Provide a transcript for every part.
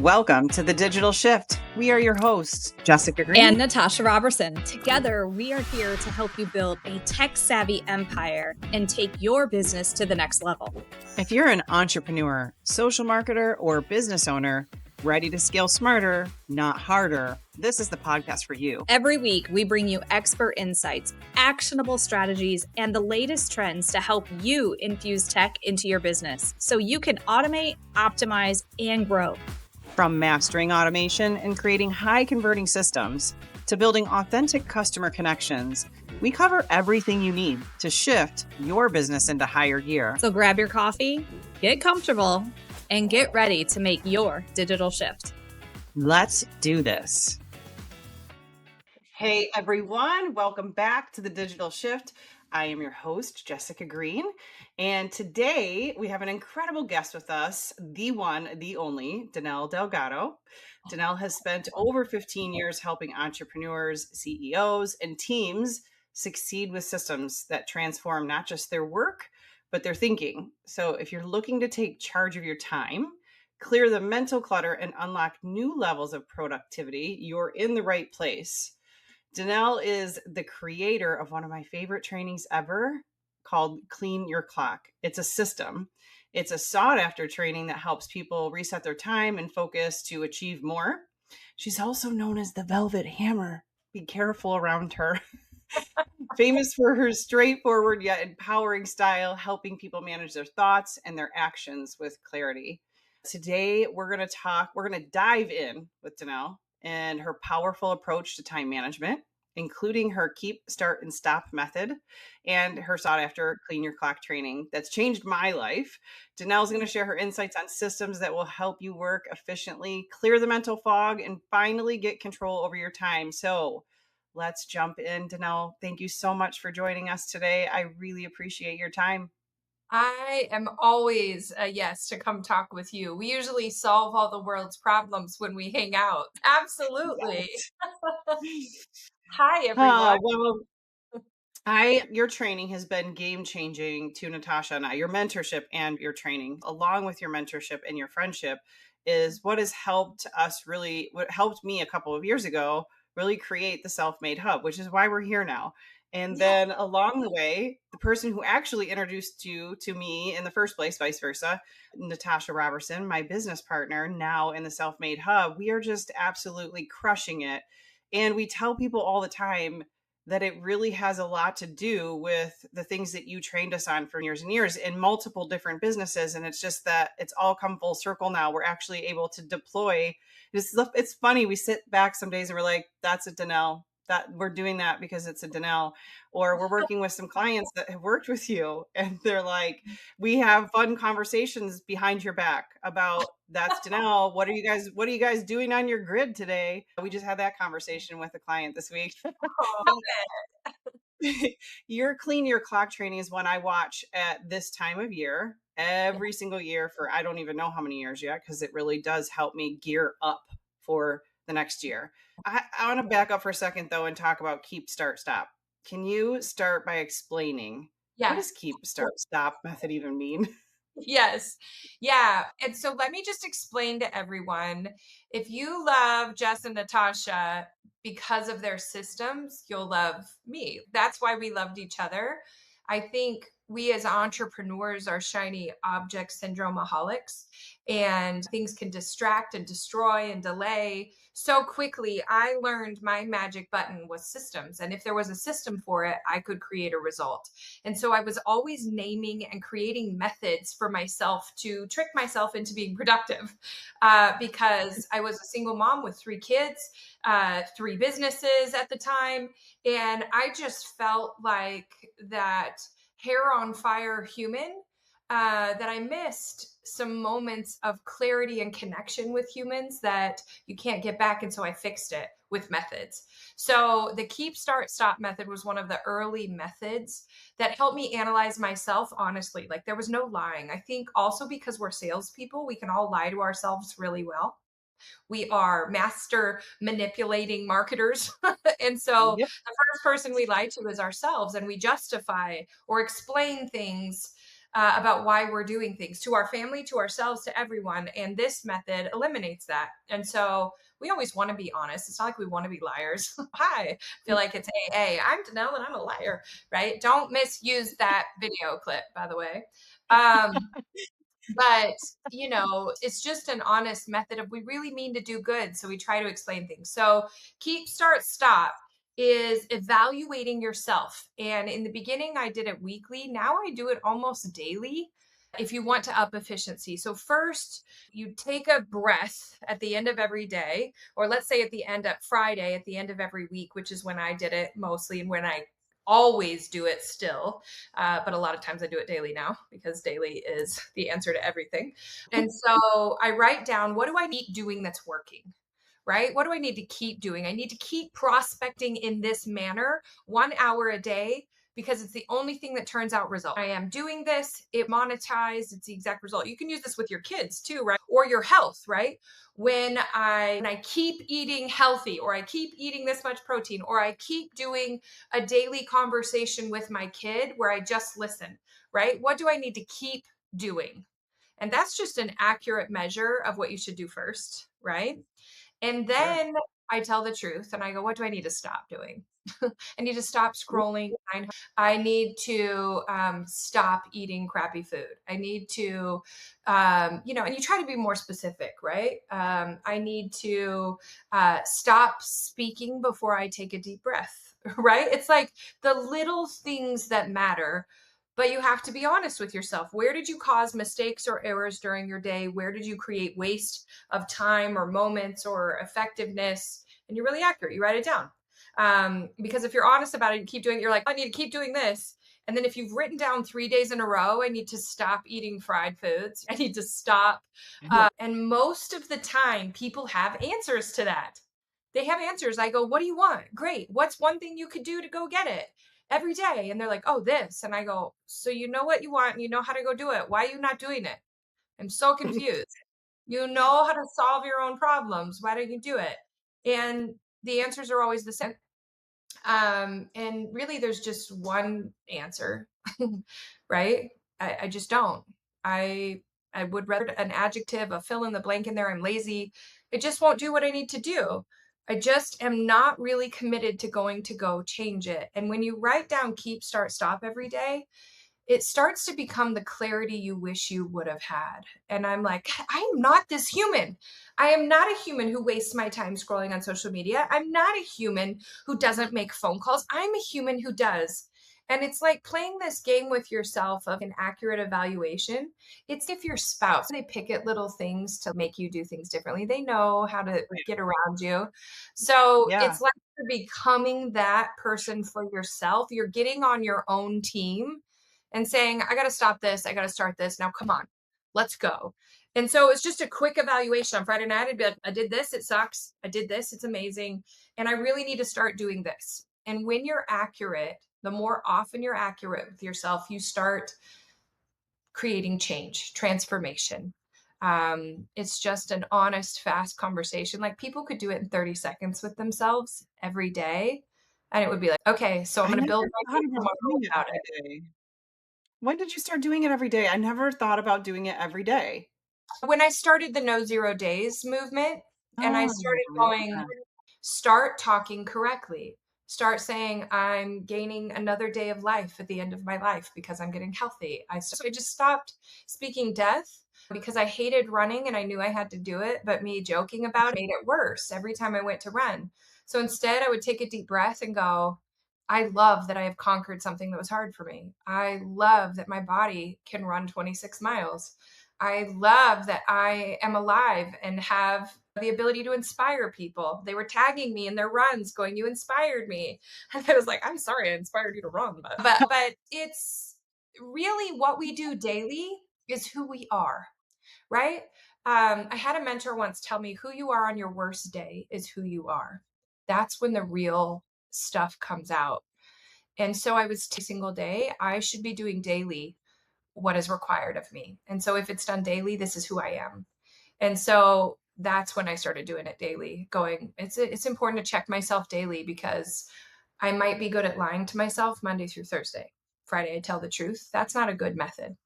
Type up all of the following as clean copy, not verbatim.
Welcome to The Digital Shift. We are your hosts, Jessica Green and Natasha Roberson. Together, we are here to help you build a tech-savvy empire and take your business to the next level. If you're an entrepreneur, social marketer, or business owner, ready to scale smarter, not harder, this is the podcast for you. Every week, we bring you expert insights, actionable strategies, and the latest trends to help you infuse tech into your business so you can automate, optimize, and grow. From mastering automation and creating high-converting systems to building authentic customer connections, we cover everything you need to shift your business into higher gear. So grab your coffee, get comfortable, and get ready to make your digital shift. Let's do this. Hey everyone, welcome back to The Digital Shift. I am your host, Jessica Green, and today we have an incredible guest with us, the one, the only, Danelle Delgado. Danelle has spent over 15 years helping entrepreneurs, CEOs, and teams succeed with systems that transform not just their work, but their thinking. So if you're looking to take charge of your time, clear the mental clutter, and unlock new levels of productivity, you're in the right place. Danelle is the creator of one of my favorite trainings ever called Clean Your Clock. It's a system. It's a sought after training that helps people reset their time and focus to achieve more. She's also known as the Velvet Hammer. Be careful around her. Famous for her straightforward yet empowering style, helping people manage their thoughts and their actions with clarity. Today, we're going to dive in with Danelle and her powerful approach to time management, including her keep, start, and stop method and her sought after Clean Your Clock training that's changed my life. Danelle's going to share her insights on systems that will help you work efficiently, clear the mental fog, and finally get control over your time. So let's jump in. Danelle, thank you so much for joining us today. I really appreciate your time. I am always a yes to come talk with you. We usually solve all the world's problems when we hang out. Absolutely. Yes. Hi, everyone. Your training has been game changing to Natasha and I. Your mentorship and your training, along with your mentorship and your friendship, is what helped me a couple of years ago really create the Self-Made Hub, which is why we're here now. And then along the way, the person who actually introduced you to me in the first place, vice versa, Natasha Roberson, my business partner, now in the Self-Made Hub, we are just absolutely crushing it. And we tell people all the time that it really has a lot to do with the things that you trained us on for years and years in multiple different businesses. And it's just that it's all come full circle now. We're actually able to deploy. It's funny. We sit back some days and we're like, that's a Danelle. That we're doing that because it's a Danelle, or we're working with some clients that have worked with you and they're like, we have fun conversations behind your back about that's Danelle. What are you guys doing on your grid today? We just had that conversation with a client this week. Your Clean Your Clock training is one I watch at this time of year, every single year for, I don't even know how many years yet, because it really does help me gear up for the next year. I want to back up for a second though and talk about keep, start, stop. Can you start by explaining what does keep, start, stop method even mean? Yes. Yeah. And so let me just explain to everyone, if you love Jess and Natasha because of their systems, you'll love me. That's why we loved each other. I think we as entrepreneurs are shiny object syndromeaholics, and things can distract and destroy and delay so quickly. I learned my magic button was systems. And if there was a system for it, I could create a result. And so I was always naming and creating methods for myself to trick myself into being productive, because I was a single mom with 3 kids, 3 businesses at the time. And I just felt like that hair on fire human, that I missed some moments of clarity and connection with humans that you can't get back. And so I fixed it with methods. So the keep, start, stop method was one of the early methods that helped me analyze myself honestly. Like there was no lying. I think also because we're salespeople, we can all lie to ourselves really well. We are master manipulating marketers. And so the first person we lie to is ourselves, and we justify or explain things about why we're doing things to our family, to ourselves, to everyone. And this method eliminates that. And so we always want to be honest. It's not like we want to be liars. Hi, I feel like it's AA. I'm Danelle and I'm a liar, right? Don't misuse that video clip, by the way. Um, but it's just an honest method of we really mean to do good, so we try to explain things. So keep, start, stop is evaluating yourself. And in the beginning I did it weekly, now I do it almost daily if you want to up efficiency. So first you take a breath at the end of every day, or let's say at the end of Friday, at the end of every week, which is when I did it mostly and when I always do it still. But a lot of times I do it daily now because daily is the answer to everything. And so I write down, what do I need doing that's working? Right? What do I need to keep doing? I need to keep prospecting in this manner 1 hour a day because it's the only thing that turns out results. I am doing this, it monetized, it's the exact result. You can use this with your kids too, right? Or your health, right? When I keep eating healthy, or I keep eating this much protein, or I keep doing a daily conversation with my kid where I just listen, right? What do I need to keep doing? And that's just an accurate measure of what you should do first, right? And Sure. then I tell the truth and I go, what do I need to stop doing? I need to stop scrolling. I need to stop eating crappy food. I need to, and you try to be more specific, right? I need to stop speaking before I take a deep breath, right? It's like the little things that matter. But you have to be honest with yourself. Where did you cause mistakes or errors during your day? Where did you create waste of time or moments or effectiveness? And you're really accurate. You write it down. Because if you're honest about it, you keep doing it, you're like, I need to keep doing this. And then if you've written down 3 days in a row, I need to stop eating fried foods. I need to stop. And most of the time, people have answers to that. They have answers. I go, what do you want? Great. What's one thing you could do to go get it every day? And they're like, oh, this. And I go, so you know what you want and you know how to go do it. Why are you not doing it? I'm so confused. You know how to solve your own problems. Why don't you do it? And the answers are always the same. And really, there's just one answer, right? I just don't. I I would rather an adjective, a fill in the blank in there. I'm lazy. It just won't do what I need to do. I just am not really committed to going to go change it. And when you write down keep, start, stop every day, it starts to become the clarity you wish you would have had. And I'm like, I am not this human. I am not a human who wastes my time scrolling on social media. I'm not a human who doesn't make phone calls. I'm a human who does. And it's like playing this game with yourself of an accurate evaluation. It's if your spouse, they pick at little things to make you do things differently. They know how to Right. get around you. So Yeah. it's like you're becoming that person for yourself. You're getting on your own team and saying, I got to stop this. I got to start this. Now, come on, let's go. And so it's just a quick evaluation on Friday night. I'd be like, I did this. It sucks. I did this. It's amazing. And I really need to start doing this. And when you're accurate, the more often you're accurate with yourself, you start creating change, transformation. It's just an honest, fast conversation. Like people could do it in 30 seconds with themselves every day. And it would be like, okay, so I'm I going to never build my thought day about tomorrow doing it without every it. day. When did you start doing it every day? I never thought about doing it every day. When I started the No Zero Days movement and I Oh, started going, yeah. start talking correctly. Start saying, I'm gaining another day of life at the end of my life because I'm getting healthy. So I just stopped speaking death because I hated running and I knew I had to do it. But me joking about it made it worse every time I went to run. So instead, I would take a deep breath and go, I love that I have conquered something that was hard for me. I love that my body can run 26 miles. I love that I am alive and have the ability to inspire people. They were tagging me in their runs, going, "You inspired me," and I was like, "I'm sorry, I inspired you to run," but it's really what we do daily is who we are, right? I had a mentor once tell me, "Who you are on your worst day is who you are." That's when the real stuff comes out. And so I was single day. I should be doing daily what is required of me. And so if it's done daily, this is who I am. And so that's when I started doing it daily, going, it's important to check myself daily because I might be good at lying to myself Monday through Thursday. Friday, I tell the truth. That's not a good method.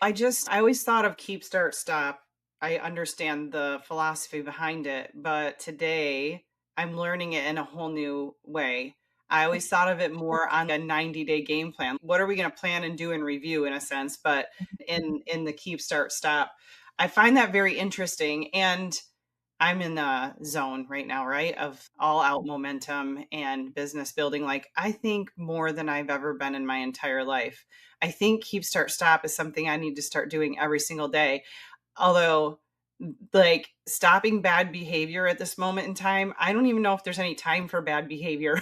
I always thought of keep, start, stop. I understand the philosophy behind it, but today I'm learning it in a whole new way. I always thought of it more on a 90-day game plan. What are we going to plan and do and review in a sense, but in the keep, start, stop. I find that very interesting, and I'm in the zone right now, right? Of all out momentum and business building. Like, I think more than I've ever been in my entire life. I think keep, start, stop is something I need to start doing every single day. Although, like, stopping bad behavior at this moment in time, I don't even know if there's any time for bad behavior.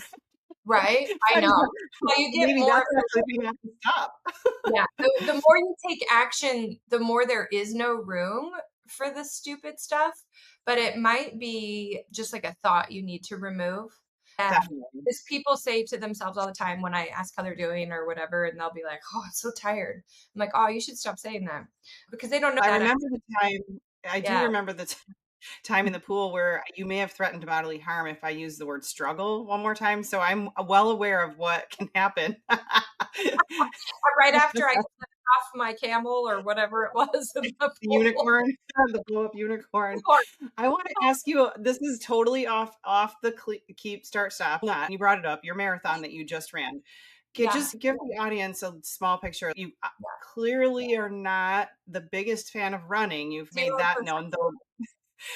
Right? I I know. don't know. Well, you get Maybe more that's actually going to have to stop. yeah, the more you take action, the more there is no room for the stupid stuff, but it might be just like a thought you need to remove. Yeah, Definitely. because people say to themselves all the time when I ask how they're doing or whatever, and they'll be like, "Oh, I'm so tired." I'm like, "Oh, you should stop saying that," because they don't know I that. remember the time, I do Yeah. remember the time in the pool where you may have threatened bodily harm if I use the word struggle one more time. So I'm well aware of what can happen. Right after I flipped off my camel or whatever it was in the The pool. unicorn, the blow up unicorn. I want to ask you. This is totally off the keep, start, stop. Not you brought it up. Your marathon that you just ran. Yeah, Just give the audience a small picture. You yeah, clearly are not the biggest fan of running. You've made that 0%. known, though,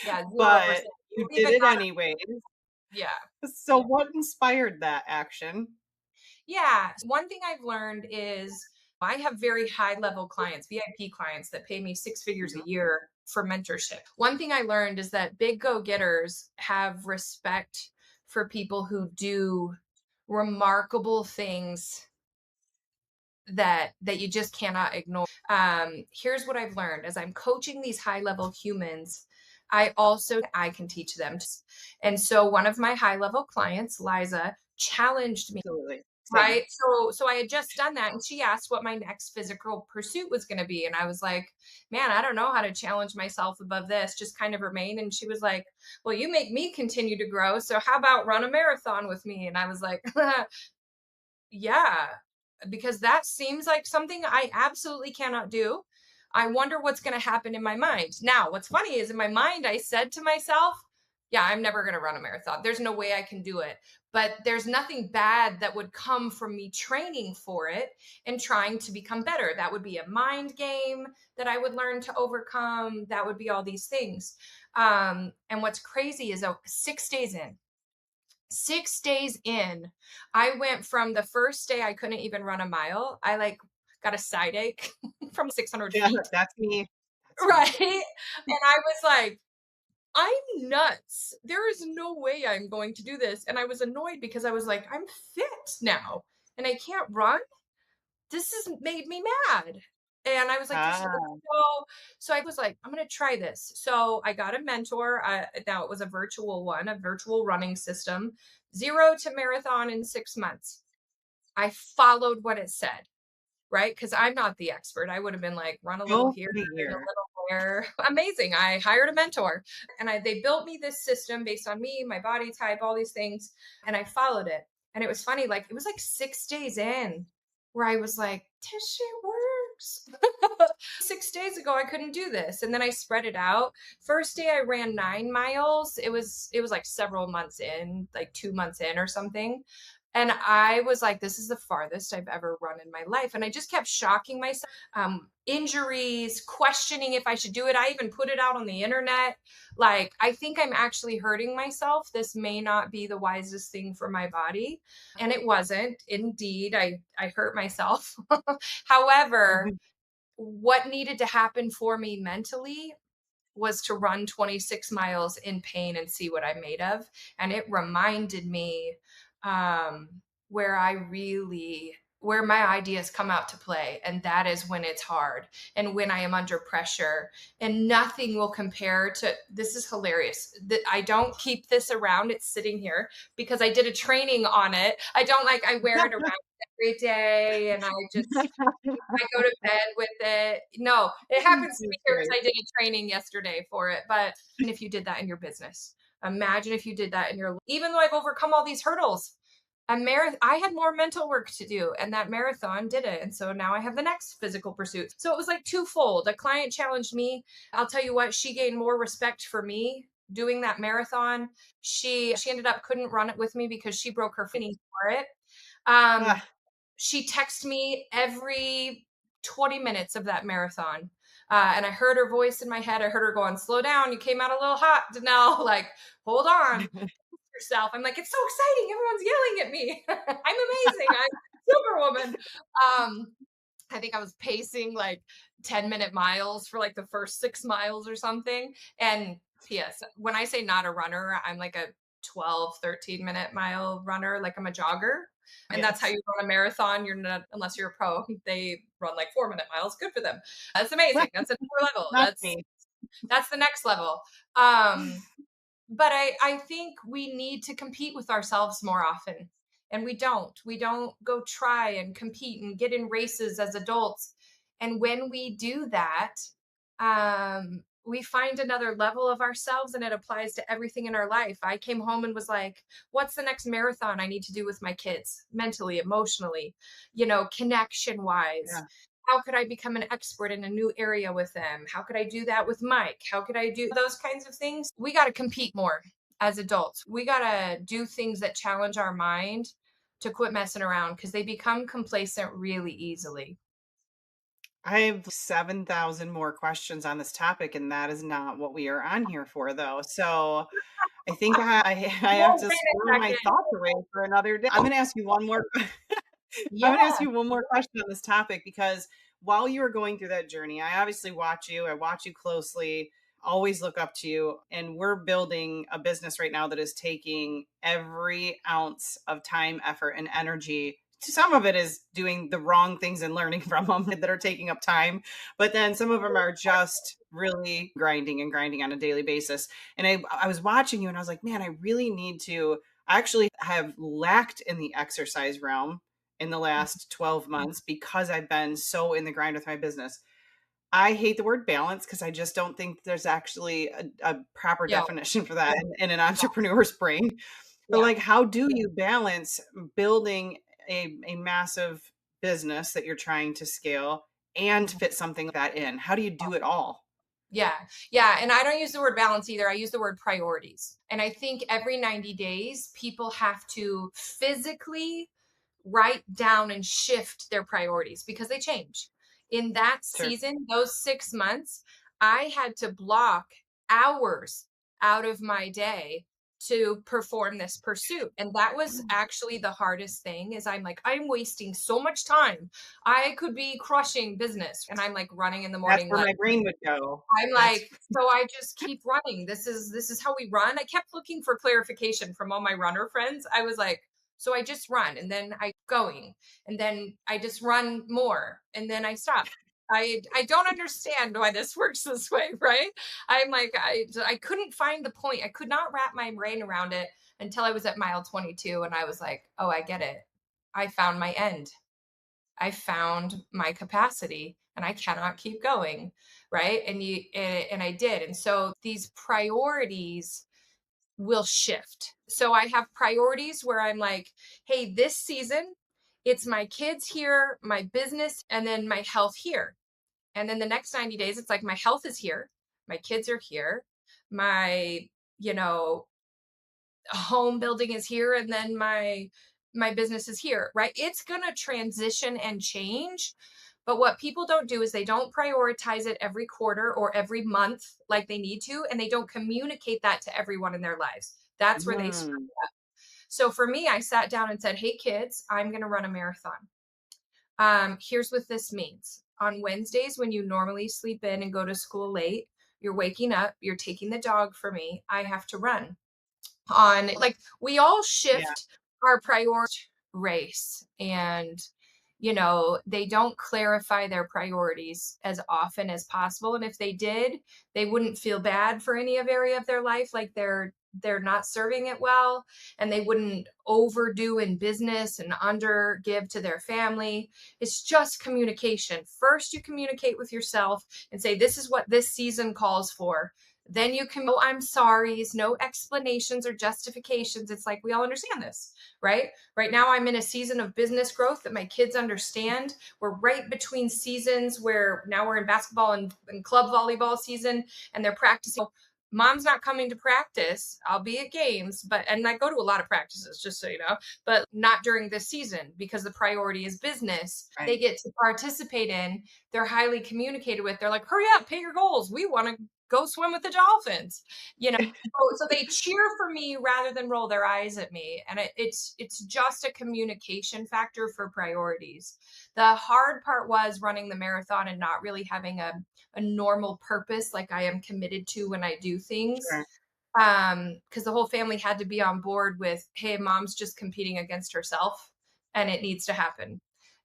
Yeah, but 0%. you Believe did it it or not, anyways. yeah. So, what inspired that action? Yeah. One thing I've learned is I have very high level clients, VIP clients that pay me six figures a Mhm. year for mentorship. One thing I learned is that big go getters have respect for people who do remarkable things that you just cannot ignore. Here's what I've learned as I'm coaching these high level humans. I can teach them. And so one of my high level clients, Liza, challenged me. Absolutely. Same. Right. So I had just done that and she asked what my next physical pursuit was going to be. And I was like, man, I don't know how to challenge myself above this, just kind of remain. And she was like, well, you make me continue to grow. So how about run a marathon with me? And I was like, yeah, because that seems like something I absolutely cannot do. I wonder what's going to happen in my mind. Now, what's funny is in my mind, I said to myself, yeah, I'm never going to run a marathon. There's no way I can do it. But there's nothing bad that would come from me training for it and trying to become better. That would be a mind game that I would learn to overcome. That would be all these things. And what's crazy is 6 days in, 6 days in, I went from the first day I couldn't even run a mile. I like got a side ache from 600 Yeah, feet. that's me. That's me. Right. And I was like, I'm nuts. There is no way I'm going to do this. And I was annoyed because I was like, I'm fit now and I can't run. This has made me mad. And I was like, there's Ah, so I was like, I'm going to try this. So I got a mentor. Now it was a virtual one, a virtual running system, 0 to marathon in 6 months. I followed what it said, right? Because I'm not the expert. I would have been like, run a little go here for the and a year. little there. Amazing. I hired a mentor and they built me this system based on me, my body type, all these things. And I followed it. And it was funny, like it was like 6 days in where I was like, this shit works. 6 days ago, I couldn't do this. And then I spread it out. First day I ran 9 miles. It was like several months in, like 2 months in or something. And I was like, this is the farthest I've ever run in my life. And I just kept shocking myself. Injuries, questioning if I should do it. I even put it out on the internet. Like, I think I'm actually hurting myself. This may not be the wisest thing for my body. And it wasn't. Indeed, I hurt myself. However, Mhm. what needed to happen for me mentally was to run 26 miles in pain and see what I'm made of. And it reminded me um, where my ideas come out to play. And that is when it's hard and when I am under pressure. And nothing will compare to this is hilarious. That I don't keep this around. It's sitting here because I did a training on it. I wear it around every day and I just I go to bed with it. No, it happens to be That's here because great. I did a training yesterday for it. But if you did that in your business, imagine if you did that in your, even though I've overcome all these hurdles, I had more mental work to do, and that marathon did it. And so now I have the next physical pursuit. So it was like twofold. A client challenged me. I'll tell you what, she gained more respect for me doing that marathon. She ended up couldn't run it with me because she broke her knee for it. Um, Ah, she texted me every 20 minutes of that marathon. And I heard her voice in my head. I heard her going, "Slow down. You came out a little hot, Danelle. Like, hold on yourself." I'm like, "It's so exciting. Everyone's yelling at me. I'm amazing. I'm Superwoman." Um, I think I was pacing like 10-minute miles for like the first 6 miles or something. And P.S. When I say not a runner, I'm like a 12, 13-minute mile runner, like I'm a jogger. And that's how yes. you run a marathon. You're not, unless you're a pro, they run like 4-minute miles. Good for them. That's amazing. That's another level. Not me. That's the next level. But I think we need to compete with ourselves more often. And we don't go try and compete and get in races as adults. And when we do that, we find another level of ourselves, and it applies to everything in our life. I came home and was like, what's the next marathon I need to do with my kids, mentally, emotionally, connection wise? Yeah. How could I become an expert in a new area with them? How could I do that with Mike? How could I do those kinds of things? We got to compete more as adults. We got to do things that challenge our mind to quit messing around because they become complacent really easily. I have 7,000 more questions on this topic, and that is not what we are on here for, though. So I think I have We'll to bring it squirrel back my in. thoughts away for another day. I'm gonna ask you one more I'm gonna ask Yeah. you one more question on this topic because while you were going through that journey, I obviously watch you. I watch you closely, always look up to you. And we're building a business right now that is taking every ounce of time, effort, and energy. Some of it is doing the wrong things and learning from them that are taking up time. But then some of them are just really grinding and grinding on a daily basis. And I was watching you and I was like, man, I really need to. I actually have lacked in the exercise realm in the last 12 months because I've been so in the grind with my business. I hate the word balance because I just don't think there's actually a proper Yeah. definition for that in an entrepreneur's brain. But Yeah. like, how do you balance building a massive business that you're trying to scale and Mhm. fit something like that in? How do you do it all? Yeah. Yeah. And I don't use the word balance either. I use the word priorities. And I think every 90 days, people have to physically write down and shift their priorities because they change. In that Sure. season, those 6 months, I had to block hours out of my day to perform this pursuit. And that was actually the hardest thing is I'm like, I'm wasting so much time. I could be crushing business. And I'm like running in the That's morning where like my brain would go. I'm That's like, so I just keep running. This is how we run. I kept looking for clarification from all my runner friends. I was like, so I just run and then I going and then I just run more and then I stop. I don't understand why this works this way, right? I'm like I couldn't find the point. I could not wrap my brain around it until I was at mile 22 and I was like, "Oh, I get it. I found my end. I found my capacity and I cannot keep going." Right. And I did. And so these priorities will shift. So I have priorities where I'm like, hey, this season, it's my kids here, my business, and then my health here. And then the next 90 days, it's like my health is here, my kids are here, my, you know, home building is here and then my business is here, right? It's going to transition and change, but what people don't do is they don't prioritize it every quarter or every month like they need to, and they don't communicate that to everyone in their lives. That's where they mm, so for me, I sat down and said, hey kids, I'm going to run a marathon. Here's what this means. On Wednesdays, when you normally sleep in and go to school late, you're waking up, you're taking the dog for me, I have to run on like we all yeah. shift our priority race, and they don't clarify their priorities as often as possible, and if they did, they wouldn't feel bad for any of area of their life like they're not serving it well, and they wouldn't overdo in business and under give to their family. It's just communication. First you communicate with yourself and say, this is what this season calls for. Then you can, oh, I'm sorry's, no explanations or justifications. It's like, we all understand this, right? Right now, I'm in a season of business growth that my kids understand. We're right between seasons where now we're in basketball and club volleyball season, and they're practicing. Mom's not coming to practice. I'll be at games, but, and I go to a lot of practices, just so you know, but not during this season because the priority is business. They Right. get to participate in, they're highly communicated with. They're like, hurry up, pay your goals. We want to go swim with the dolphins. You know, so they cheer for me rather than roll their eyes at me. And it's just a communication factor for priorities. The hard part was running the marathon and not really having a normal purpose like I am committed to when I do things. Sure. Because the whole family had to be on board with, hey, mom's just competing against herself and it needs to happen.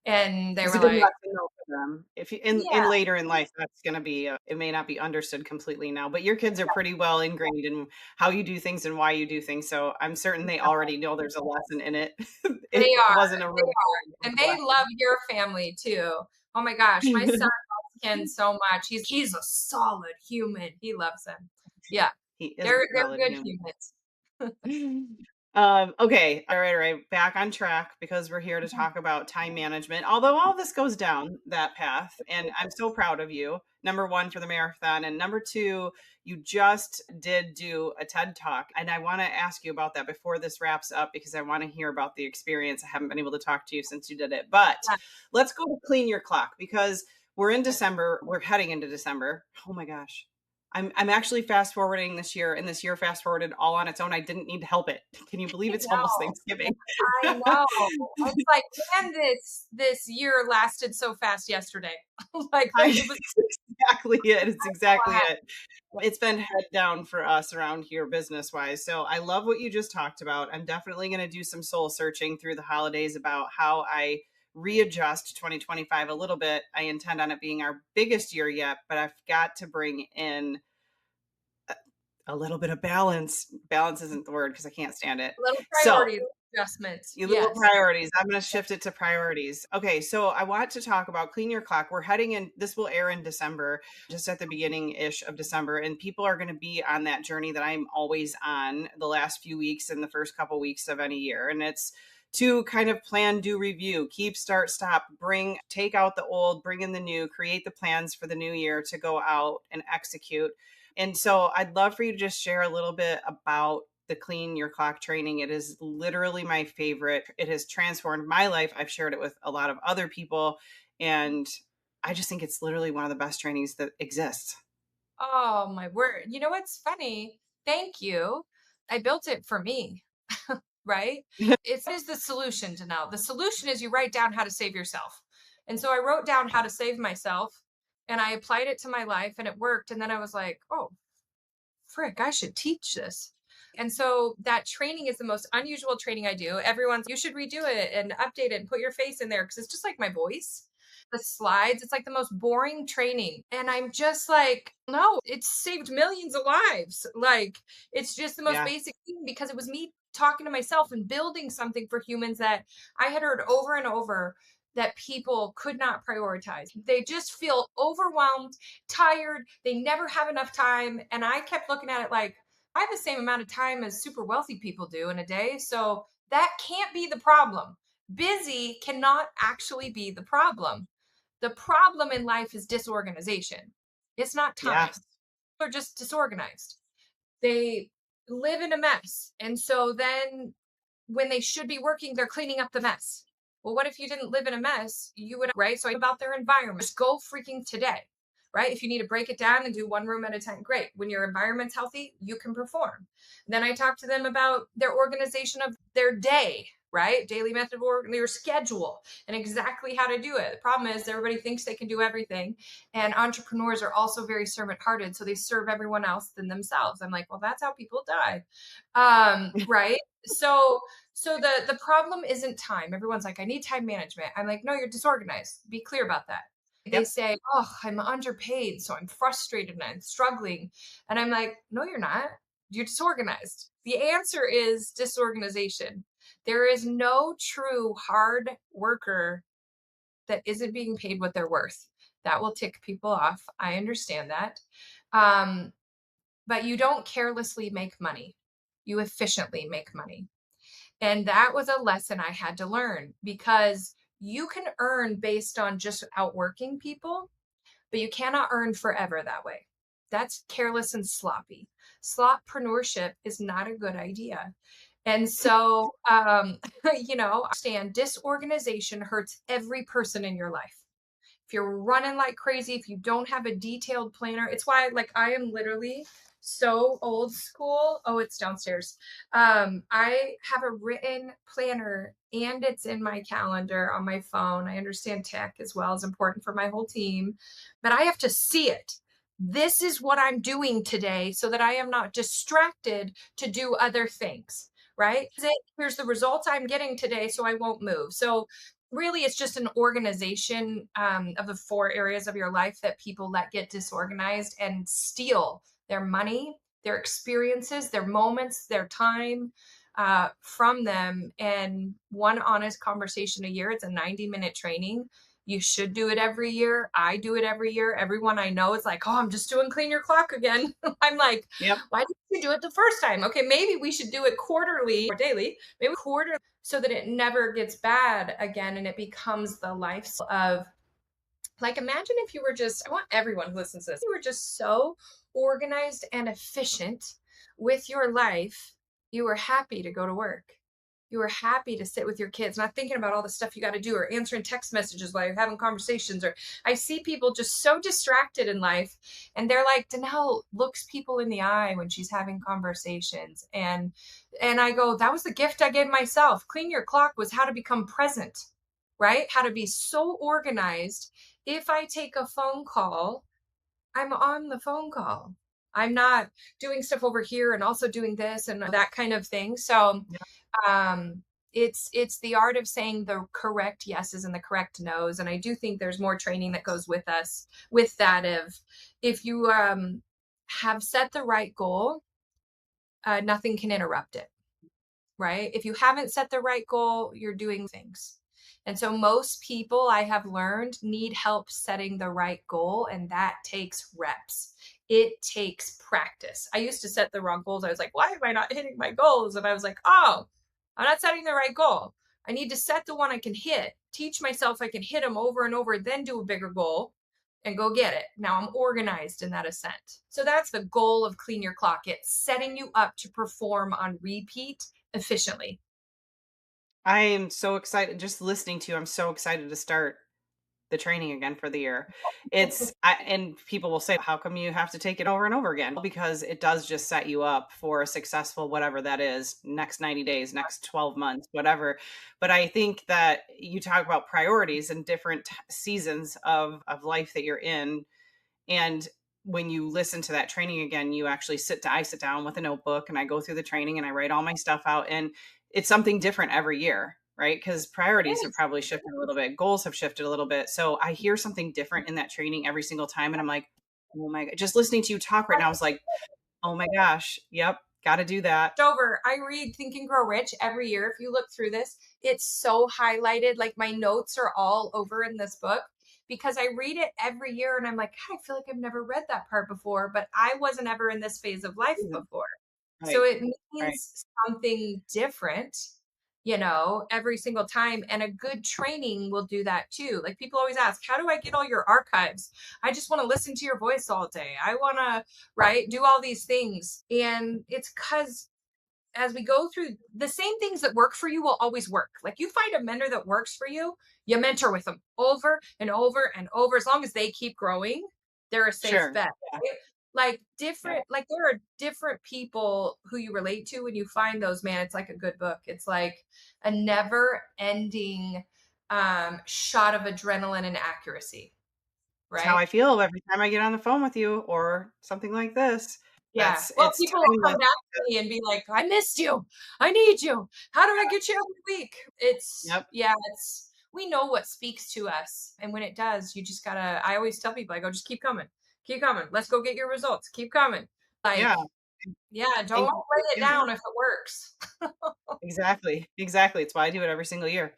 And they It's a were good like, lesson though for them. If you in yeah, later in life, that's gonna be, it may not be understood completely now, but your kids are pretty well ingrained in how you do things and why you do things, so I'm certain they already know there's a lesson in it. they It are, wasn't a they real are, and they love your family too. Oh my gosh, my son loves Ken so much. He's a solid human. He loves him. Yeah, He is a they're solid good human. humans. Okay. All right. Back on track because we're here to talk about time management. Although all this goes down that path, and I'm so proud of you. Number one for the marathon, and number two, you just did do a TED talk, and I want to ask you about that before this wraps up because I want to hear about the experience. I haven't been able to talk to you since you did it, but Yeah, let's go to clean your clock because we're in December. We're heading into December. Oh my gosh. I'm actually fast forwarding this year, and this year fast forwarded all on its own. I didn't need to help it. Can you believe I it's almost know. Thanksgiving? I know. It's like, man, this year lasted so fast yesterday. Like it was It's exactly it. It's exactly flat. it. It's been head down for us around here business wise. So I love what you just talked about. I'm definitely going to do some soul searching through the holidays about how I readjust 2025 a little bit. I intend on it being our biggest year yet, but I've got to bring in a little bit of balance. Balance isn't the word because I can't stand it. Little So priority adjustments. your little Yes. priorities. I'm going to shift it to priorities. Okay, so I want to talk about clean your clock. We're heading in. This will air in December, just at the beginning ish of December, and people are going to be on that journey that I'm always on the last few weeks and the first couple weeks of any year, and it's to kind of plan, do, review, keep, start, stop, take out the old, bring in the new, create the plans for the new year to go out and execute. And so I'd love for you to just share a little bit about the clean your clock training. It is literally my favorite. It has transformed my life. I've shared it with a lot of other people. And I just think it's literally one of the best trainings that exists. Oh my word. You know what's funny? Thank you. I built it for me, right? It's is the solution to now. The solution is you write down how to save yourself. And so I wrote down how to save myself and I applied it to my life and it worked. And then I was like, oh, frick, I should teach this. And so that training is the most unusual training I do. Everyone's, you should redo it and update it and put your face in there because it's just like my voice. The slides, it's like the most boring training. And I'm just like, no, it's saved millions of lives. Like, it's just the most Yeah. basic thing because it was me talking to myself and building something for humans that I had heard over and over that people could not prioritize. They just feel overwhelmed, tired, they never have enough time. And I kept looking at it like, I have the same amount of time as super wealthy people do in a day. So that can't be the problem. Busy cannot actually be the problem. The problem in life is disorganization. It's not time. Yes. They're just disorganized. They live in a mess. And so then when they should be working, they're cleaning up the mess. Well, what if you didn't live in a mess? You would, right? So about their environment, just go freaking today, right? If you need to break it down and do one room at a time, great. When your environment's healthy, you can perform. Then I talk to them about their organization of their day, right? Daily method of work, their schedule, and exactly how to do it. The problem is everybody thinks they can do everything. And entrepreneurs are also very servant hearted. So they serve everyone else than themselves. I'm like, well, that's how people die. Right. So the problem isn't time. Everyone's like, I need time management. I'm like, no, you're disorganized. Be clear about that. They Yep. say, oh, I'm underpaid, so I'm frustrated and I'm struggling. And I'm like, no, you're not. You're disorganized. The answer is disorganization. There is no true hard worker that isn't being paid what they're worth. That will tick people off. I understand that. Um, but you don't carelessly make money. You efficiently make money. And that was a lesson I had to learn because you can earn based on just outworking people, but you cannot earn forever that way. That's careless and sloppy. Sloppreneurship is not a good idea. And so, understand disorganization hurts every person in your life. If you're running like crazy, if you don't have a detailed planner, it's why like I am literally so old school. Oh, it's downstairs. I have a written planner and it's in my calendar on my phone. I understand tech as well is important for my whole team, but I have to see it. This is what I'm doing today so that I am not distracted to do other things, right? Here's the results I'm getting today so I won't move. So really it's just an organization of the four areas of your life that people let get disorganized and steal their money, their experiences, their moments, their time from them. And one honest conversation a year, it's a 90-minute training. You should do it every year. I do it every year. Everyone I know is like, oh, I'm just doing clean your clock again. I'm like, Yep. why didn't you do it the first time? Okay, maybe we should do it quarterly or daily, maybe quarterly so that it never gets bad again and it becomes the lifestyle of like imagine if you were just I want everyone who listens to this, you were just so organized and efficient with your life, you were happy to go to work. You were happy to sit with your kids, not thinking about all the stuff you got to do or answering text messages while you're having conversations. Or I see people just so distracted in life and they're like, Danelle looks people in the eye when she's having conversations. And I go, that was the gift I gave myself. Clean your clock was how to become present, right? How to be so organized. If I take a phone call, I'm on the phone call. I'm not doing stuff over here and also doing this and that kind of thing. So um it's the art of saying the correct yeses and the correct nos. And I do think there's more training that goes with us with that. If you have set the right goal, nothing can interrupt it, right? If you haven't set the right goal, you're doing things. And so most people I have learned need help setting the right goal, and that takes reps. It takes practice. I used to set the wrong goals. I was like, why am I not hitting my goals? And I was like, oh, I'm not setting the right goal. I need to set the one I can hit, teach myself I can hit them over and over, then do a bigger goal and go get it. Now I'm organized in that ascent. So that's the goal of Clean Your Clock. It's setting you up to perform on repeat efficiently. I am so excited just listening to you. I'm so excited to start the training again for the year. And people will say, how come you have to take it over and over again? Because it does just set you up for a successful, whatever that is, next 90 days, next 12 months, whatever. But I think that you talk about priorities and different seasons of life that you're in. And when you listen to that training again, you actually I sit down with a notebook and I go through the training and I write all my stuff out. And it's something different every year, right? Because priorities have probably shifted a little bit, goals have shifted a little bit. So I hear something different in that training every single time. And I'm like, oh my God, just listening to you talk right now, I was like, oh my gosh, yep, got to do that. Over. I read Think and Grow Rich every year. If you look through this, it's so highlighted. Like my notes are all over in this book because I read it every year and I'm like, God, I feel like I've never read that part before, but I wasn't ever in this phase of life Mhm. before. So Right, it right. means something different, every single time. And a good training will do that too. Like people always ask, how do I get all your archives? I just want to listen to your voice all day. I want to, right, do all these things. And it's because as we go through the same things that work for you will always work. Like you find a mentor that works for you, you mentor with them over and over and over. As long as they keep growing, they're a safe Sure. bet. Yeah. Right? Like Yeah. like there are different people who you relate to when you find those, man. It's like a good book. It's like a never ending shot of adrenaline and accuracy, It's how right? I feel every time I get on the phone with you or something like this. Yeah. Well, It's people will come timeless. back to me and be like, "I missed you. I need you. How do I get you every week?" Yep. It's we know what speaks to us. And when it does, you just gotta I always tell people, I go, just keep coming. Keep coming. Let's go get your results. Keep coming. Like, Yeah. yeah, don't And lay it yeah. down if it works. Exactly, exactly. It's why I do it every single year.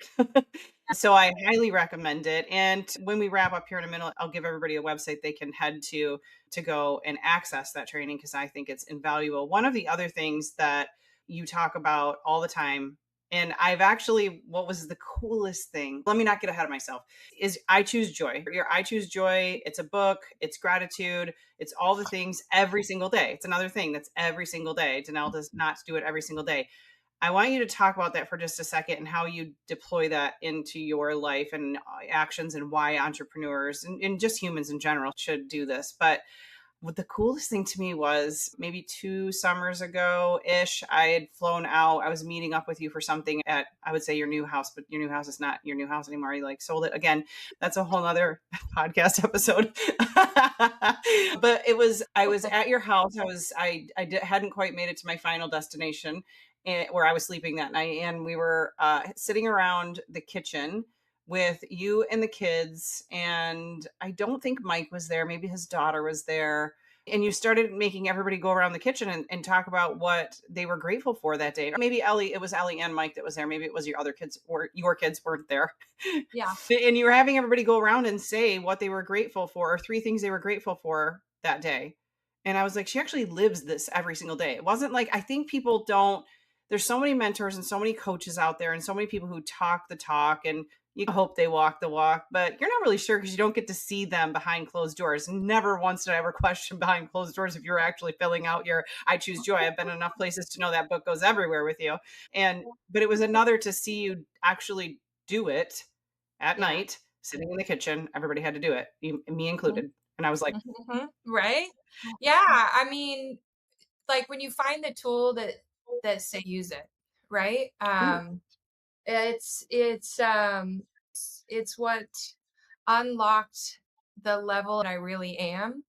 So I highly recommend it. And when we wrap up here in a minute, I'll give everybody a website they can head to go and access that training because I think it's invaluable. One of the other things that you talk about all the time, and I've actually, what was the coolest thing? Let me not get ahead of myself. Is I Choose Joy. Your I Choose Joy. It's a book. It's gratitude. It's all the things every single day. It's another thing that's every single day. Danelle does not do it every single day. I want you to talk about that for just a second and how you deploy that into your life and actions and why entrepreneurs and just humans in general should do this. But what the coolest thing to me was maybe 2 summers ago ish, I had flown out. I was meeting up with you for something at, I would say your new house, but your new house is not your new house anymore. You like sold it again. That's a whole nother podcast episode. But I was at your house. Hadn't quite made it to my final destination where I was sleeping that night. And we were sitting around the kitchen with you and the kids. And I don't think Mike was there. Maybe his daughter was there. And you started making everybody go around the kitchen and talk about what they were grateful for that day. Or maybe Ellie, it was Ellie and Mike that was there. Maybe it was your other kids or your kids weren't there. Yeah. And you were having everybody go around and say what they were grateful for, or 3 things they were grateful for that day. And I was like, she actually lives this every single day. It wasn't like, I think people don't, there's so many mentors and so many coaches out there and so many people who talk the talk and you hope they walk the walk, but you're not really sure because you don't get to see them behind closed doors. Never once did I ever question behind closed doors if you're actually filling out your I Choose Joy. I've been in enough places to know that book goes everywhere with you. But it was another to see you actually do it at Yeah. night, sitting in the kitchen. Everybody had to do it, me included. And I was like, Right? Yeah, I mean, like when you find the tool that say use it, right? ooh, It's what unlocked the level that I really am.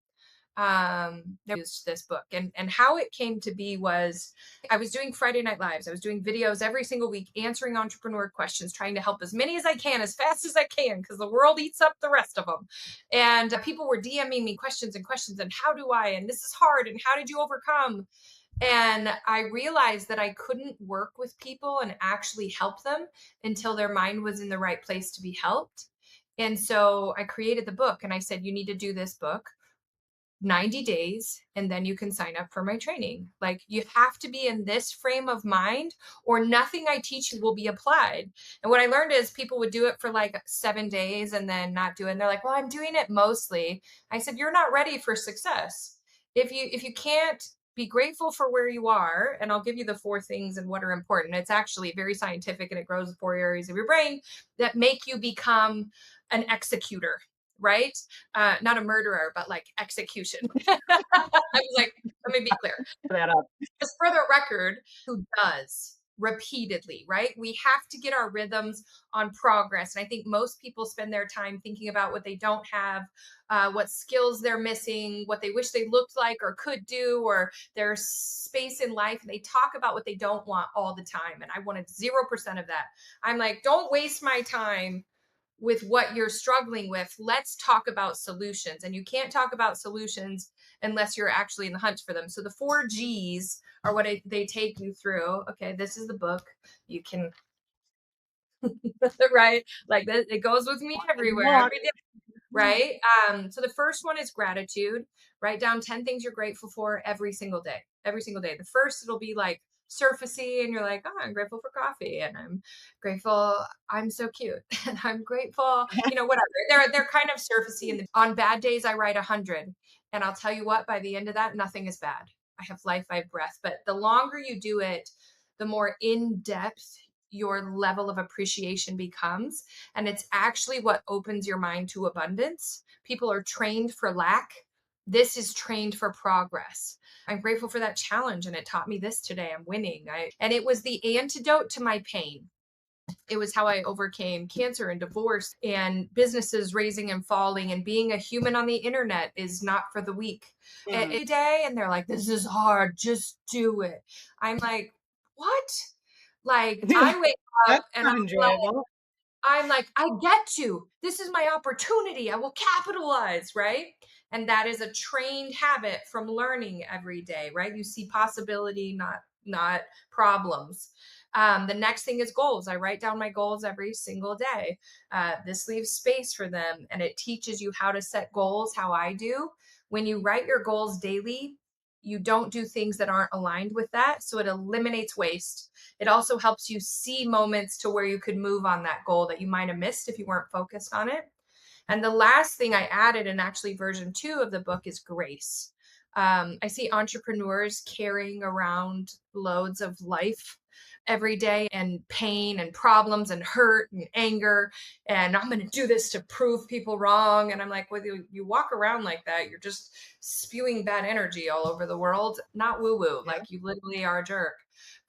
There was this book, and how it came to be was I was doing Friday Night Lives. I was doing videos every single week, answering entrepreneur questions, trying to help as many as I can, as fast as I can, because the world eats up the rest of them. And people were DMing me questions and questions, and how do I, and this is hard, and how did you overcome? And I realized that I couldn't work with people and actually help them until their mind was in the right place to be helped. And so I created the book and I said, you need to do this book 90 days and then you can sign up for my training. Like you have to be in this frame of mind or nothing I teach you will be applied. And what I learned is people would do it for like 7 days and then not do it. And they're like, well, I'm doing it mostly. I said, you're not ready for success. If you can't be grateful for where you are, and I'll give you the 4 things and what are important. It's actually very scientific and it grows the 4 areas of your brain that make you become an executor, right? Not a murderer, but like execution. I was like, let me be clear. that up. Just for the record, who does repeatedly, right? We have to get our rhythms on progress. And I think most people spend their time thinking about what they don't have, what skills they're missing, what they wish they looked like or could do, or their space in life. And they talk about what they don't want all the time. And I wanted 0% of that. I'm like, don't waste my time with what you're struggling with. Let's talk about solutions. And you can't talk about solutions unless you're actually in the hunt for them. So the 4 G's are what they take you through. Okay, this is the book. You can, right? Like that, it goes with me everywhere, Walk. every day, right? So the first one is gratitude. Write down 10 things you're grateful for every single day. Every single day. The first, it'll be like surfacey, and you're like, oh, I'm grateful for coffee, and I'm grateful I'm so cute, and I'm grateful, whatever. They're kind of surfacey. And on bad days, I write 100, and I'll tell you what, by the end of that, nothing is bad. I have life, I have breath. But the longer you do it, the more in depth your level of appreciation becomes. And it's actually what opens your mind to abundance. People are trained for lack. This is trained for progress. I'm grateful for that challenge. And it taught me this today. I'm winning. And it was the antidote to my pain. It was how I overcame cancer and divorce and businesses raising and falling, and being a human on the internet is not for the weak. Every day, and they're like, this is hard, just do it. I'm like, what? Like I wake up That's and not enjoyable. I'm like, I get to. This is my opportunity. I will capitalize, right? And that is a trained habit from learning every day, right? You see possibility, not problems. The next thing is goals. I write down my goals every single day. This leaves space for them, and it teaches you how to set goals, how I do. When you write your goals daily, you don't do things that aren't aligned with that. So it eliminates waste. It also helps you see moments to where you could move on that goal that you might have missed if you weren't focused on it. And the last thing I added, and actually version 2 of the book, is grace. I see entrepreneurs carrying around loads of life every day and pain and problems and hurt and anger. And I'm going to do this to prove people wrong. And I'm like, well, you walk around like that, you're just spewing bad energy all over the world, not woo woo, Yeah. like you literally are a jerk.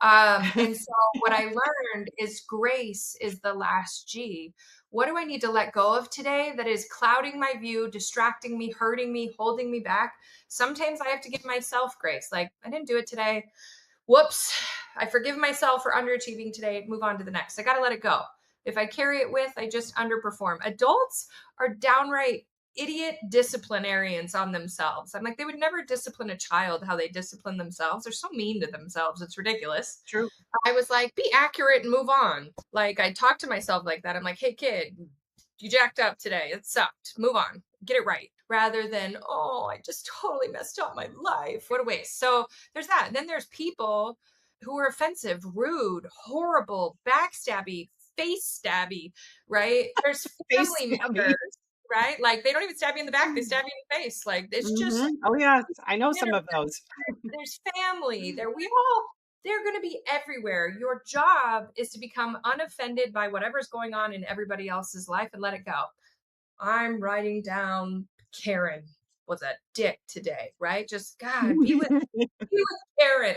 And so what I learned is grace is the last G. What do I need to let go of today that is clouding my view, distracting me, hurting me, holding me back? Sometimes I have to give myself grace. Like, I didn't do it today. Whoops. I forgive myself for underachieving today. Move on to the next. I got to let it go. If I carry it with, I just underperform. Adults are downright idiot disciplinarians on themselves. I'm like, they would never discipline a child how they discipline themselves. They're so mean to themselves. It's ridiculous. True. I was like, be accurate and move on. Like, I talk to myself like that. I'm like, hey, kid, you jacked up today. It sucked. Move on. Get it right. Rather than, oh, I just totally messed up my life. What a waste. So there's that. And then there's people who are offensive, rude, horrible, backstabby, face stabby, right? There's Face family stabby. members, right? Like, they don't even stab you in the back, they stab you in the face. Like, it's just, Oh, yes. I know you some know, of those. there's family there. They're going to be everywhere. Your job is to become unoffended by whatever's going on in everybody else's life and let it go. I'm writing down Karen was a dick today, right? Just God, be with Karen,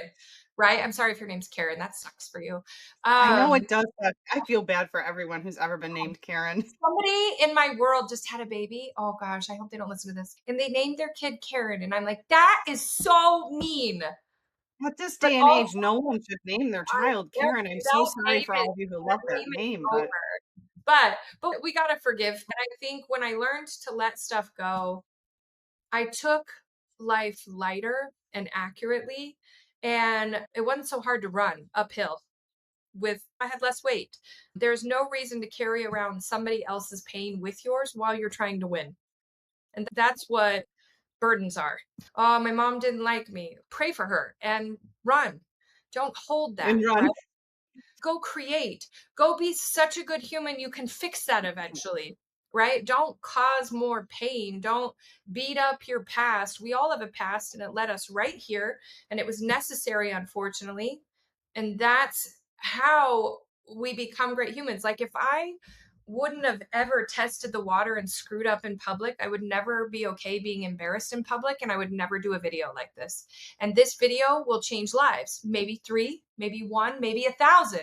right? I'm sorry if your name's Karen. That sucks for you. I know Um, it does suck. I feel bad for everyone who's ever been named Karen. Somebody in my world just had a baby. Oh gosh, I hope they don't listen to this. And they named their kid Karen. And I'm like, that is so mean. At this But day and also, age, no one should name their child Karen. I'm so don't sorry name for it. all of you who That love that name is name, but over. But we gotta forgive. And I think when I learned to let stuff go, I took life lighter and accurately, and it wasn't so hard to run uphill with I had less weight. There's no reason to carry around somebody else's pain with yours while you're trying to win. And that's what burdens are. Oh, my mom didn't like me. Pray for her and run. Don't hold that, and run. right? Go create. Go be such a good human. You can fix that eventually, right? Don't cause more pain. Don't beat up your past. We all have a past and it led us right here. And it was necessary, unfortunately. And that's how we become great humans. Like if I wouldn't have ever tested the water and screwed up in public, I would never be okay being embarrassed in public. And I would never do a video like this. And this video will change lives. Maybe 3, maybe 1, maybe 1,000.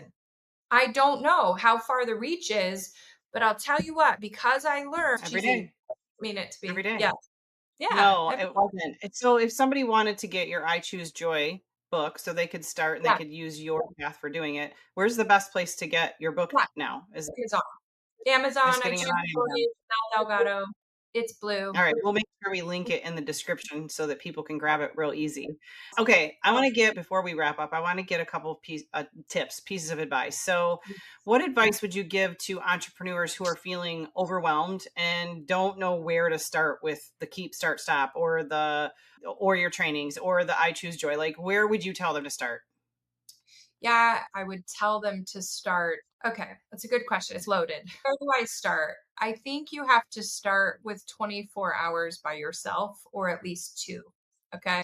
I don't know how far the reach is, but I'll tell you what, because I learned Every cheesy, day. mean it to Every be. day. Yeah. Yeah. No, it wasn't. It's so if somebody wanted to get your I Choose Joy book so they could start and they Yeah. could use your path for doing it, where's the best place to get your book Yeah. now? Is it Amazon. Amazon, just I getting it choose on Amazon? Delgado. It's blue. All right, we'll make sure we link it in the description so that people can grab it real easy. Okay, I want to get before we wrap up, I want to get a couple of tips, pieces of advice. So, what advice would you give to entrepreneurs who are feeling overwhelmed and don't know where to start with the keep, start, stop, or your trainings or the I Choose Joy? Like, where would you tell them to start? Yeah, I would tell them to start. Okay, that's a good question. It's loaded. Where do I start? I think you have to start with 24 hours by yourself or at least 2. Okay.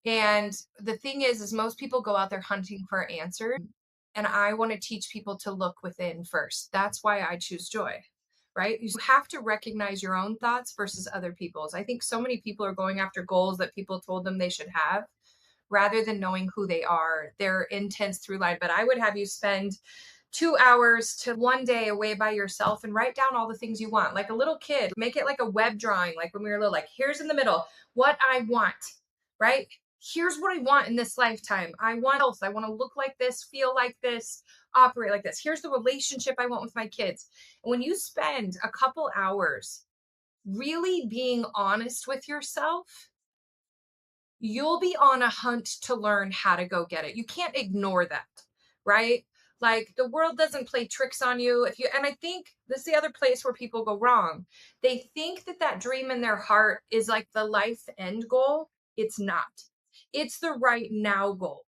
And the thing is most people go out there hunting for answers. And I want to teach people to look within first. That's why I choose joy, right? You have to recognize your own thoughts versus other people's. I think so many people are going after goals that people told them they should have rather than knowing who they are, their intents through life. But I would have you spend 2 hours to one day away by yourself and write down all the things you want. Like a little kid, make it like a web drawing, like when we were little, like here's in the middle what I want, right? Here's what I want in this lifetime. I want health. I want to look like this, feel like this, operate like this. Here's the relationship I want with my kids. And when you spend a couple hours really being honest with yourself, you'll be on a hunt to learn how to go get it. You can't ignore that, right? Like the world doesn't play tricks on you. If you, and I think this is the other place where people go wrong. They think that that dream in their heart is like the life end goal. It's not. It's the right now goal,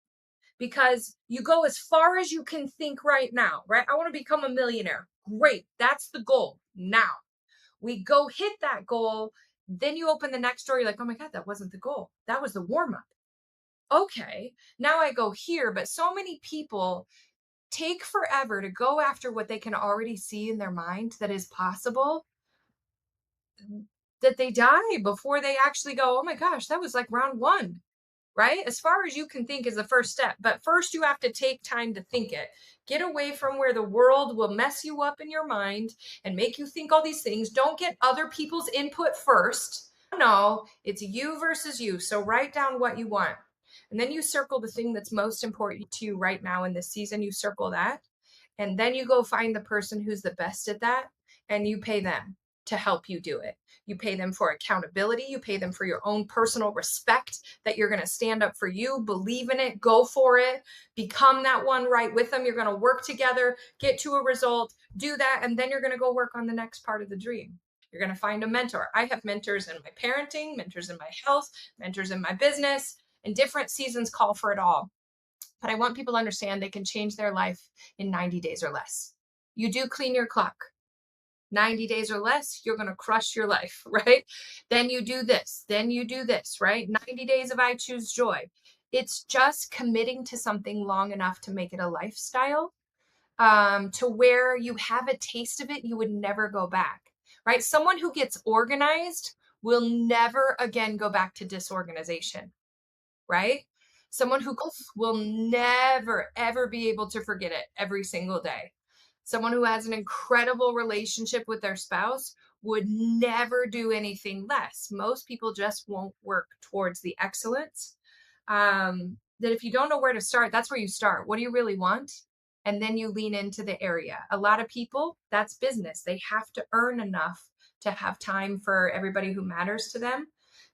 because you go as far as you can think right now, right? I want to become a millionaire. Great. That's the goal. Now we go hit that goal. Then you open the next door. You're like, oh my God, that wasn't the goal. That was the warm up. Okay. Now I go here. But so many people take forever to go after what they can already see in their mind that is possible, that they die before they actually go, oh my gosh, that was like round one, right? As far as you can think is the first step. But first, you have to take time to think it. Get away from where the world will mess you up in your mind and make you think all these things. Don't get other people's input first. No, it's you versus you. So write down what you want. And then you circle the thing that's most important to you right now in this season. You circle that. And then you go find the person who's the best at that and you pay them to help you do it. You pay them for accountability. You pay them for your own personal respect, that you're going to stand up for you, believe in it, go for it, become that one right with them. You're going to work together, get to a result, do that. And then you're going to go work on the next part of the dream. You're going to find a mentor. I have mentors in my parenting, mentors in my health, mentors in my business, and different seasons call for it all. But I want people to understand they can change their life in 90 days or less. You do clean your clock. 90 days or less, you're going to crush your life, right? Then you do this, then you do this, right? 90 days of I choose joy. It's just committing to something long enough to make it a lifestyle, to where you have a taste of it, you would never go back, right? Someone who gets organized will never again go back to disorganization, right? Someone who will never, ever be able to forget it every single day. Someone who has an incredible relationship with their spouse would never do anything less. Most people just won't work towards the excellence. That if you don't know where to start, that's where you start. What do you really want? And then you lean into the area. A lot of people, that's business. They have to earn enough to have time for everybody who matters to them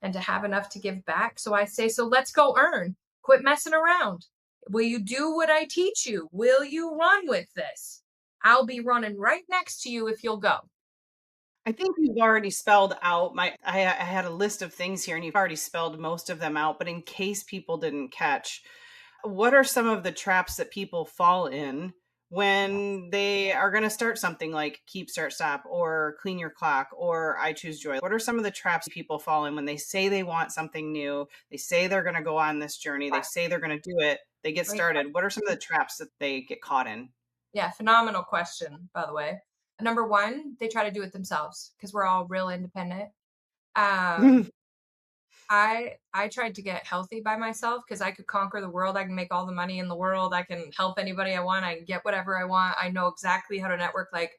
and to have enough to give back. So I say, so let's go earn. Quit messing around. Will you do what I teach you? Will you run with this? I'll be running right next to you if you'll go. I think you've already spelled out I had a list of things here and you've already spelled most of them out, but in case people didn't catch, what are some of the traps that people fall in when they are going to start something like keep, start, stop, or clean your clock, or I choose joy? What are some of the traps people fall in when they say they want something new? They say they're going to go on this journey. They say they're going to do it. They get Great. started. What are some of the traps that they get caught in? Yeah, phenomenal question, by the way. Number one, they try to do it themselves because we're all real independent. Um, I tried to get healthy by myself because I could conquer the world. I can make all the money in the world. I can help anybody I want. I can get whatever I want. I know exactly how to network. Like,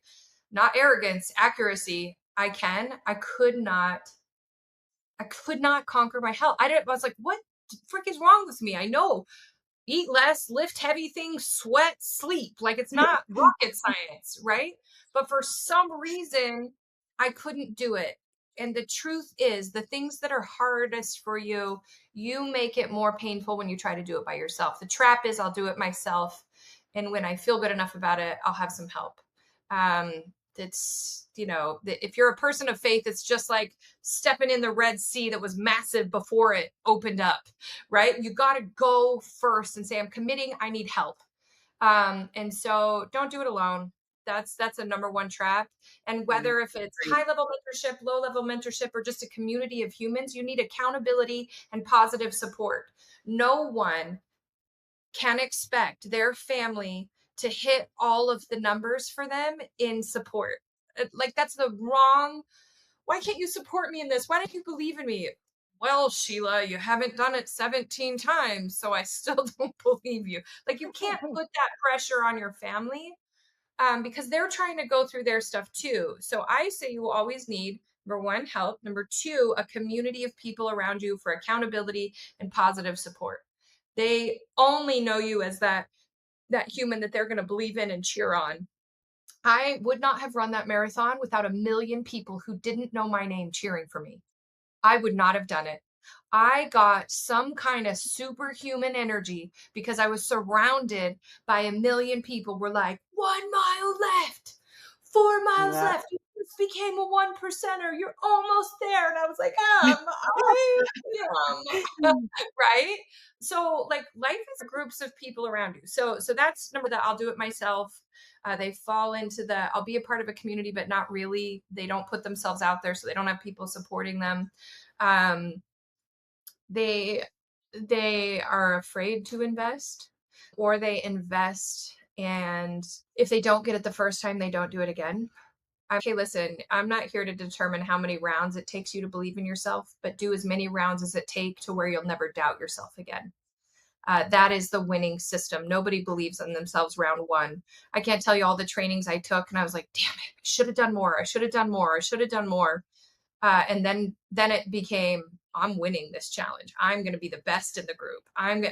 not arrogance, accuracy. I could not conquer my health. I was like, what the frick is wrong with me? I know, eat less, lift heavy things, sweat, sleep. Like, it's not rocket science, right? But for some reason, I couldn't do it. And the truth is, the things that are hardest for you, you make it more painful when you try to do it by yourself. The trap is, I'll do it myself. And when I feel good enough about it, I'll have some help. Um, it's, if you're a person of faith, it's just like stepping in the Red Sea that was massive before it opened up, right? You got to go first and say, I'm committing, I need help. And so don't do it alone. That's a number one trap. And whether if it's high level mentorship, low level mentorship, or just a community of humans, you need accountability and positive support. No one can expect their family to hit all of the numbers for them in support. Like, that's the wrong. Why can't you support me in this? Why don't you believe in me? Well, Sheila, you haven't done it 17 times, so I still don't believe you. Like, you can't put that pressure on your family, because they're trying to go through their stuff too. So I say you will always need, number one, help. Number two, a community of people around you for accountability and positive support. They only know you as that human that they're going to believe in and cheer on. I would not have run that marathon without a million people who didn't know my name cheering for me. I would not have done it. I got some kind of superhuman energy because I was surrounded by a million people were like, 1 mile left, 4 miles Yeah. left. You just became a one percenter. You're almost there. And I was like, I am. Right? So like life is groups of people around you. So that's number that I'll do it myself. They fall into the I'll be a part of a community, but not really. They don't put themselves out there, so they don't have people supporting them. Um, they they are afraid to invest, or they invest and if they don't get it the first time, they don't do it again. Okay, listen, I'm not here to determine how many rounds it takes you to believe in yourself, but do as many rounds as it take to where you'll never doubt yourself again. That is the winning system. Nobody believes in themselves round one. I can't tell you all the trainings I took, and I was like, damn it, I should have done more. I should have done more. I should have done more. And then it became, I'm winning this challenge. I'm going to be the best in the group.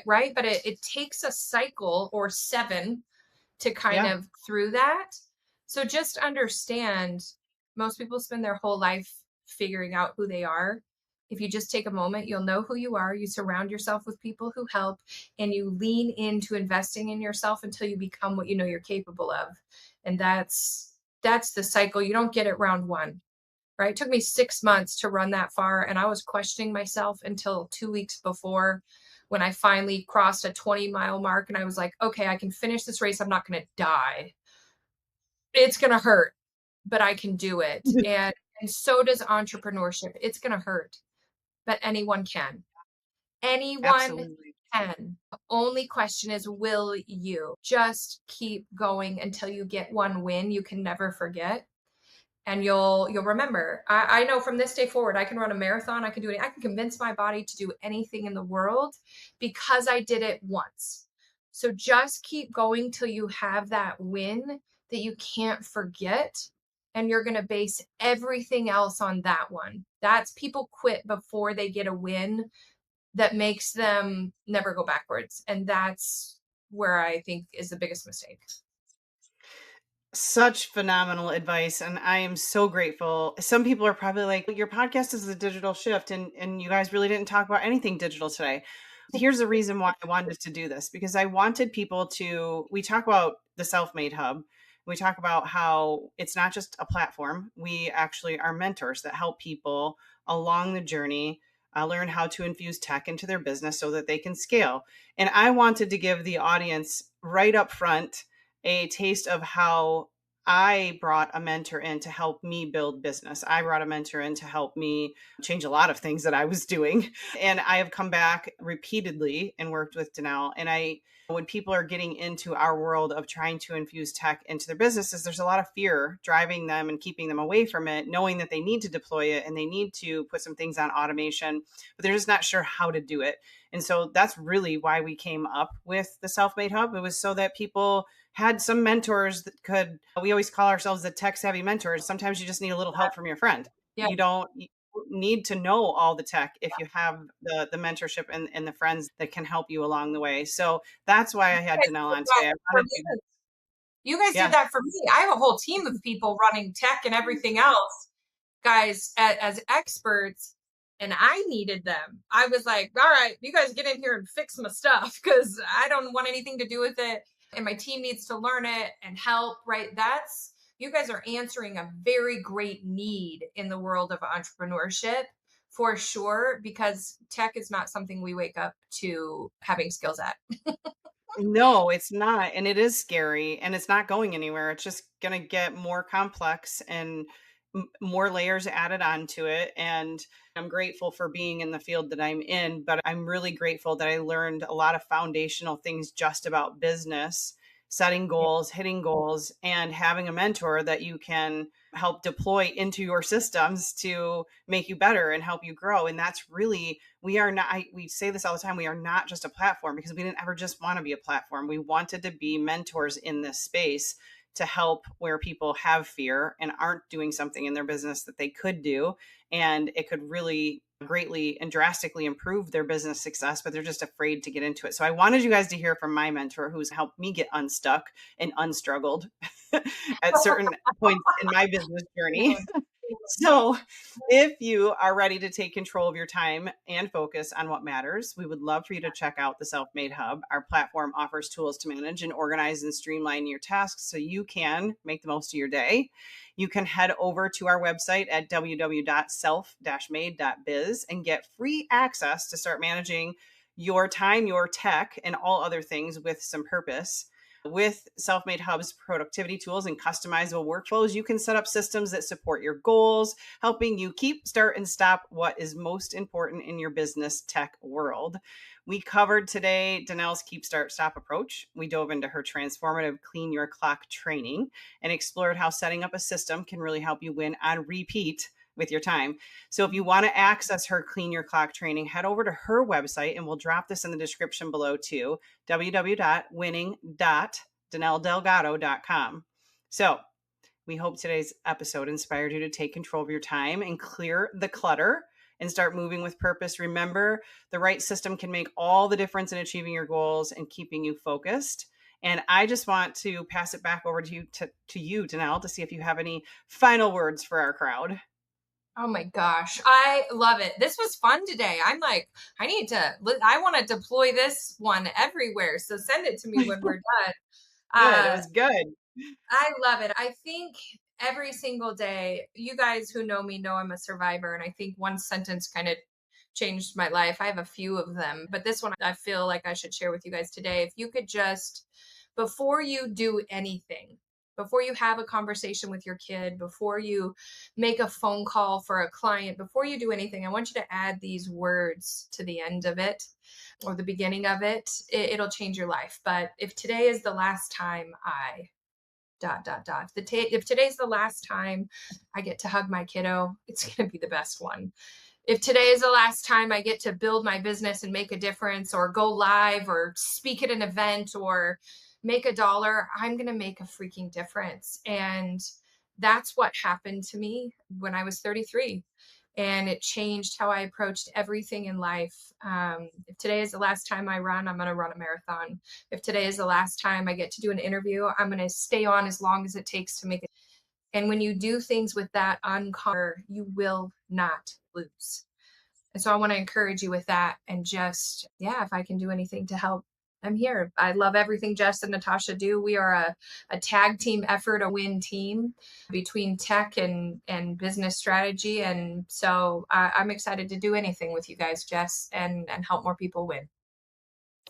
Right. But it takes a cycle or seven to kind Yeah. of through that. So just understand most people spend their whole life figuring out who they are. If you just take a moment, you'll know who you are. You surround yourself with people who help and you lean into investing in yourself until you become what you know you're capable of. And that's the cycle. You don't get it round one. Right? It took me 6 months to run that far. And I was questioning myself until 2 weeks before when I finally crossed a 20-mile mark. And I was like, okay, I can finish this race. I'm not going to die. It's going to hurt, but I can do it. And so does entrepreneurship. It's going to hurt, but anyone can. Anyone Absolutely. can. The only question is, will you just keep going until you get one win you can never forget? And you'll remember. I know from this day forward, I can run a marathon. I can do it. I can convince my body to do anything in the world because I did it once. So just keep going till you have that win that you can't forget. And you're going to base everything else on that one. That's people quit before they get a win that makes them never go backwards. And that's where I think is the biggest mistake. Such phenomenal advice, and I am so grateful. Some people are probably like, your podcast is the digital shift, and you guys really didn't talk about anything digital today. Here's the reason why I wanted to do this, because I wanted people to, we talk about the Self-Made Hub. We talk about how it's not just a platform. We actually are mentors that help people along the journey learn how to infuse tech into their business so that they can scale. And I wanted to give the audience right up front a taste of how I brought a mentor in to help me build business. I brought a mentor in to help me change a lot of things that I was doing. And I have come back repeatedly and worked with Danelle. And when people are getting into our world of trying to infuse tech into their businesses, there's a lot of fear driving them and keeping them away from it, knowing that they need to deploy it and they need to put some things on automation, but they're just not sure how to do it. And so that's really why we came up with the Self-Made Hub. It was so that people had some mentors that could, we always call ourselves the tech savvy mentors. Sometimes you just need a little help from your friend. Yeah. You need to know all the tech if you have the mentorship and the friends that can help you along the way. So that's why I had Danelle on today. I wanted to, You guys did yeah. that for me. I have a whole team of people running tech and everything else, guys, as experts, and I needed them. I was like, all right, you guys get in here and fix my stuff because I don't want anything to do with it. And my team needs to learn it and help, right? That's, you guys are answering a very great need in the world of entrepreneurship for sure, because tech is not something we wake up to having skills at. No, it's not. And it is scary and it's not going anywhere. It's just going to get more complex and more layers added onto it. And I'm grateful for being in the field that I'm in, but I'm really grateful that I learned a lot of foundational things just about business, setting goals, hitting goals, and having a mentor that you can help deploy into your systems to make you better and help you grow. And that's really, we are not, we say this all the time, we are not just a platform, because we didn't ever just want to be a platform. We wanted to be mentors in this space to help where people have fear and aren't doing something in their business that they could do. And it could really greatly and drastically improve their business success, but they're just afraid to get into it. So I wanted you guys to hear from my mentor, who's helped me get unstuck and unstruggled at certain points in my business journey. So if you are ready to take control of your time and focus on what matters, we would love for you to check out the Self-Made Hub. Our platform offers tools to manage and organize and streamline your tasks so you can make the most of your day. You can head over to our website at www.self-made.biz and get free access to start managing your time, your tech, and all other things with some purpose. With Self-Made Hub's productivity tools and customizable workflows, you can set up systems that support your goals, helping you keep, start, and stop what is most important in your business tech world. We covered today Danelle's Keep, Start, Stop approach. We dove into her transformative Clean Your Clock training and explored how setting up a system can really help you win on repeat with your time. So if you want to access her Clean Your Clock training, head over to her website, and we'll drop this in the description below too, www.winning.danelledelgado.com. So we hope today's episode inspired you to take control of your time and clear the clutter and start moving with purpose. Remember, the right system can make all the difference in achieving your goals and keeping you focused. And I just want to pass it back over to you, Danelle, to see if you have any final words for our crowd. Oh my gosh, I love it. This was fun today. I'm like, I want to deploy this one everywhere. So send it to me when we're done. Good. It was good. I love it. I think every single day, you guys who know me know I'm a survivor. And I think one sentence kind of changed my life. I have a few of them, but this one I feel like I should share with you guys today. If you could just, before you do anything, before you have a conversation with your kid, before you make a phone call for a client, before you do anything, I want you to add these words to the end of it or the beginning of it. It'll change your life. But if today is the last time I ... If today's the last time I get to hug my kiddo, it's going to be the best one. If today is the last time I get to build my business and make a difference or go live or speak at an event or make $1, I'm going to make a freaking difference. And that's what happened to me when I was 33. And it changed how I approached everything in life. If today is the last time I run, I'm going to run a marathon. If today is the last time I get to do an interview, I'm going to stay on as long as it takes to make it. And when you do things with that uncover, you will not lose. And so I want to encourage you with that. And just, if I can do anything to help, I'm here. I love everything Jess and Natasha do. We are a tag team effort, a win team between tech and business strategy. And so I'm excited to do anything with you guys, Jess, and help more people win.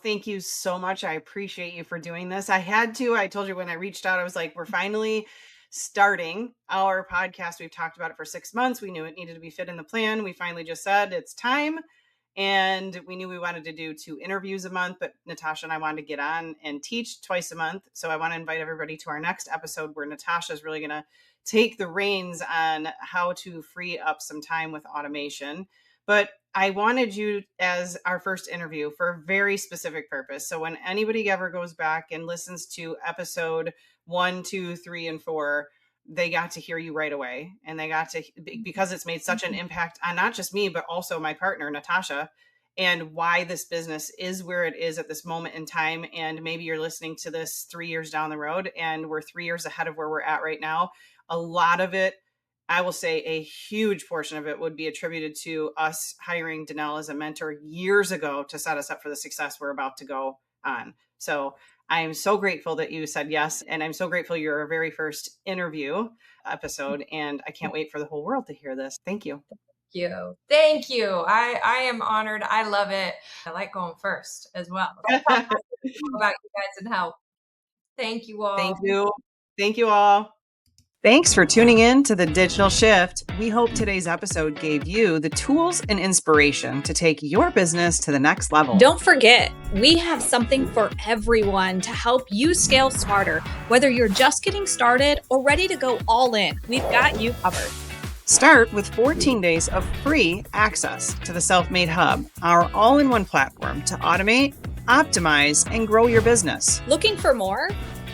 Thank you so much. I appreciate you for doing this. I told you when I reached out, I was like, we're finally starting our podcast. We've talked about it for 6 months. We knew it needed to be fit in the plan. We finally just said it's time. And we knew we wanted to do 2 interviews a month, but Natasha and I wanted to get on and teach twice a month. So I want to invite everybody to our next episode where Natasha is really going to take the reins on how to free up some time with automation. But I wanted you as our first interview for a very specific purpose. So when anybody ever goes back and listens to episode 1, 2, 3, and 4, they got to hear you right away. And they got to, because it's made such an impact on not just me, but also my partner, Natasha, and why this business is where it is at this moment in time. And maybe you're listening to this 3 years down the road and we're 3 years ahead of where we're at right now. A lot of it, I will say a huge portion of it would be attributed to us hiring Danelle as a mentor years ago to set us up for the success we're about to go on. So I am so grateful that you said yes. And I'm so grateful you're our very first interview episode. And I can't wait for the whole world to hear this. Thank you. Thank you. I am honored. I love it. I like going first as well. About you guys and help. Thank you all. Thank you. Thank you all. Thanks for tuning in to The Digital Shift. We hope today's episode gave you the tools and inspiration to take your business to the next level. Don't forget, we have something for everyone to help you scale smarter. Whether you're just getting started or ready to go all in, we've got you covered. Start with 14 days of free access to the Self-Made Hub, our all-in-one platform to automate, optimize, and grow your business. Looking for more?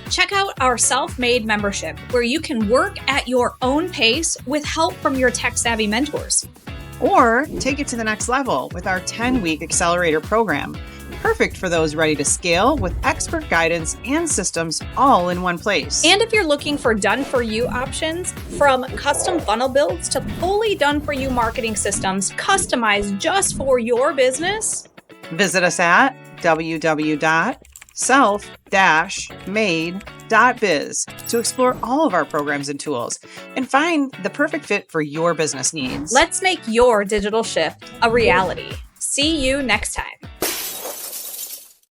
Check out our Self-Made membership, where you can work at your own pace with help from your tech-savvy mentors. Or take it to the next level with our 10-week accelerator program. Perfect for those ready to scale with expert guidance and systems all in one place. And if you're looking for done-for-you options, from custom funnel builds to fully done-for-you marketing systems customized just for your business, visit us at www.self-made.biz to explore all of our programs and tools and find the perfect fit for your business needs. Let's make your digital shift a reality. See you next time.